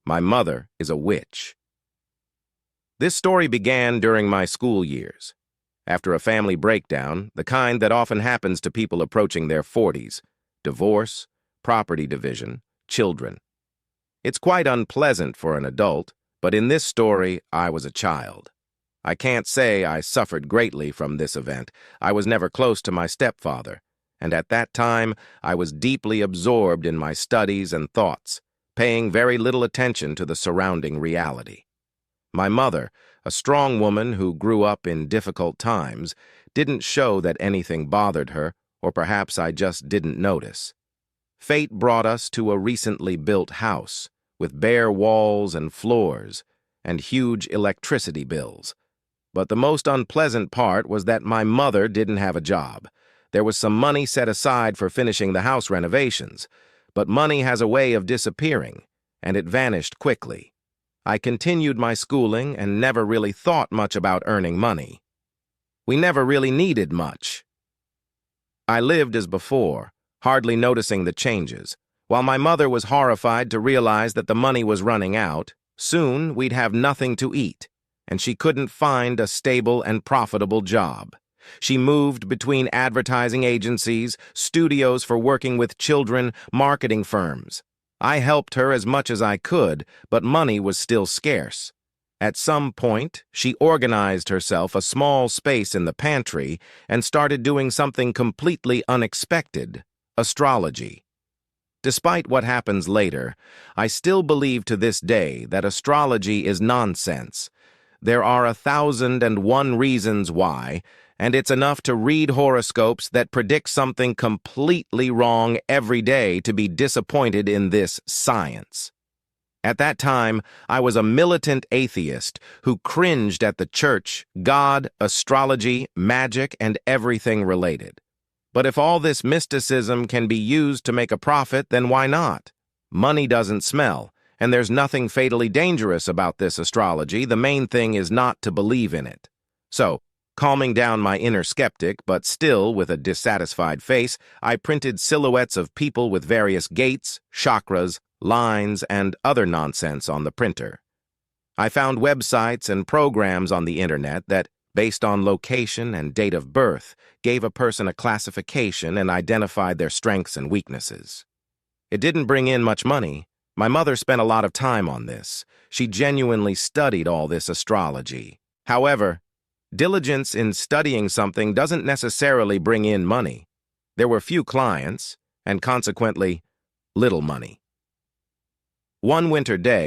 My mother is a witch. This story began during my school years. After a family breakdown, the kind that often happens to people approaching their 40s, divorce, property division, children. It's quite unpleasant for an adult, but in this story, I was a child. I can't say I suffered greatly from this event. I was never close to my stepfather, and at that time, I was deeply absorbed in my studies and thoughts, paying very little attention to the surrounding reality. My mother, a strong woman who grew up in difficult times, didn't show that anything bothered her, or perhaps I just didn't notice. Fate brought us to a recently built house, with bare walls and floors, and huge electricity bills. But the most unpleasant part was that my mother didn't have a job. There was some money set aside for finishing the house renovations, but money has a way of disappearing, and it vanished quickly. I continued my schooling and never really thought much about earning money. We never really needed much. I lived as before, hardly noticing the changes. While my mother was horrified to realize that the money was running out, soon we'd have nothing to eat, and she couldn't find a stable and profitable job. She moved between advertising agencies, studios for working with children, marketing firms. I helped her as much as I could, but money was still scarce. At some point, she organized herself a small space in the pantry and started doing something completely unexpected: astrology. Despite what happens later, I still believe to this day that astrology is nonsense. There are 1,001 reasons why, and it's enough to read horoscopes that predict something completely wrong every day to be disappointed in this science. At that time, I was a militant atheist who cringed at the church, God, astrology, magic, and everything related. But if all this mysticism can be used to make a profit, then why not? Money doesn't smell, and there's nothing fatally dangerous about this astrology. The main thing is not to believe in it. So, calming down my inner skeptic, but still with a dissatisfied face, I printed silhouettes of people with various gates, chakras, lines, and other nonsense on the printer. I found websites and programs on the internet that, based on location and date of birth, gave a person a classification and identified their strengths and weaknesses. It didn't bring in much money. My mother spent a lot of time on this. She genuinely studied all this astrology. However, diligence in studying something doesn't necessarily bring in money. There were few clients, and consequently, little money. One winter day,